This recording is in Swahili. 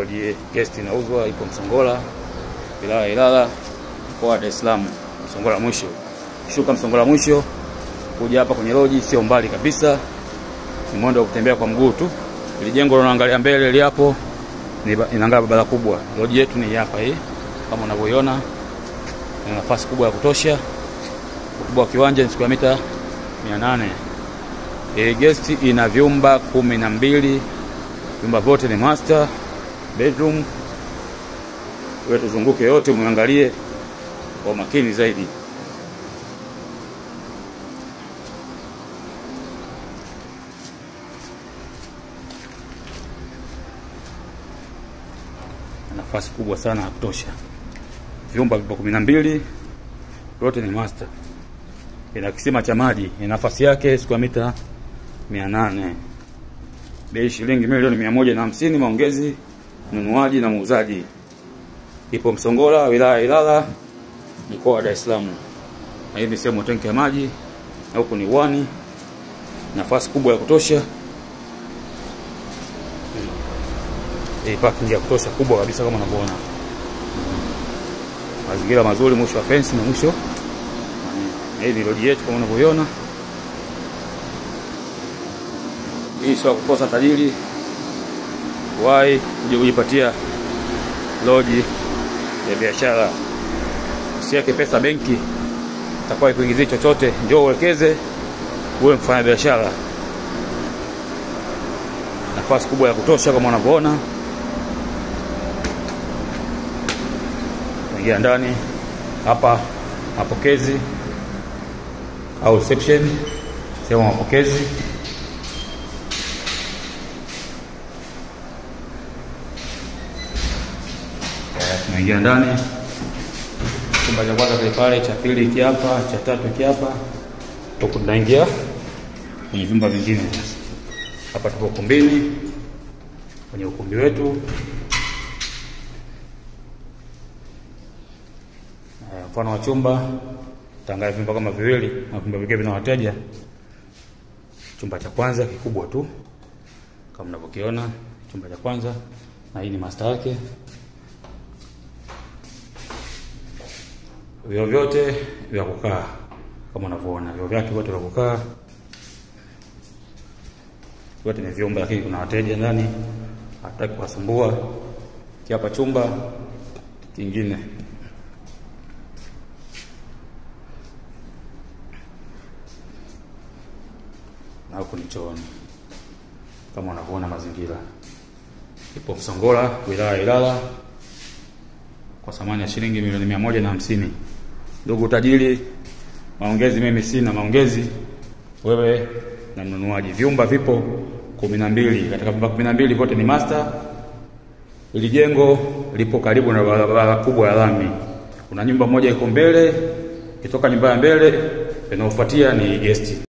lodge guest inauzwa, ipo Msongola, wilaya ya Ilala, mkoa wa Dar es Salaam. Msongola mwisho. Shuka Msongola mwisho, kuja hapa kwenye lodge sio mbali kabisa. Ni mwendo wa kutembea kwa mguu tu. Ile jengo unaangalia mbele ile hapo inaangalia barabara kubwa. Lodge yetu ni hapa hii. Kama unavyoiona, ina nafasi kubwa ya kutosha. Ukubwa wa kiwanja ni square mita 800. Guest ina vyumba 12. Vyumba vyote ni master bedroom. Wewe tuzunguke yote muangalie kwa makini zaidi. Nafasi kubwa sana ya kutosha. Vyumba vipo 12. Yote ni master. Ina kisima cha maji. Ina nafasi yake square mita 800. Bei shilingi milioni 150, maongezi mnunuaji na muuzaji. Ipo Msongola, wilaya ya Ilala, mkoa wa Dar es Salaam. Na hii ni sehemu ya tanki ya maji, na huko ni wani. Nafasi kubwa ya kutosha. Parking ya kutosha kubwa kabisa kama unavyoona. Mazingira mazuri, mwisho wa fence na mwisho. Hii ni lodge yetu kama unavyoiona. Hii sio kukosa tajiri. Wai uje kujipatia lodge ya biashara. Usiweke pesa benki, itakuwa ikuingizie chochote. Njoo uwekeze, uwe mfanya biashara. Nafasi kubwa ya kutosha kama unavyoona. Ingia ndani hapa, mapokezi au reception, sema mapokezi. Tunaingia ndani. Chumba cha kwanza pale, cha pili hiki hapa, cha tatu hiki hapa. Huko tunaingia kwenye vyumba vingine sasa. Hapa tupo ukumbini, kwenye ukumbi wetu. Mfano wa chumba, tangalia vyumba kama viwili, na vyumba vingine vina wateja. Chumba cha kwanza kikubwa tu kama mnavyokiona, chumba cha kwanza, na hii ni master yake. Vyoo vyote vya kukaa kama unavyoona, vyoo vyake vyote vya kukaa. Vyote ni vyumba, lakini kuna wateja ndani, hataki kuwasumbua. Hapa chumba kingine. Na huko ni chooni. Kama unavyoona mazingira. Ipo Msongola, wilaya ya Ilala, kwa thamani ya shilingi milioni 150. Ndugu tajiri, maongezi mimi sina, maongezi wewe na mnunuaji. Vyumba vipo 12. Katika vyumba 12 vyote ni master. Ili jengo lipo karibu na barabara kubwa ya lami. Kuna nyumba moja iko mbele, kitoka nyumba ya mbele inayofuatia ni guest.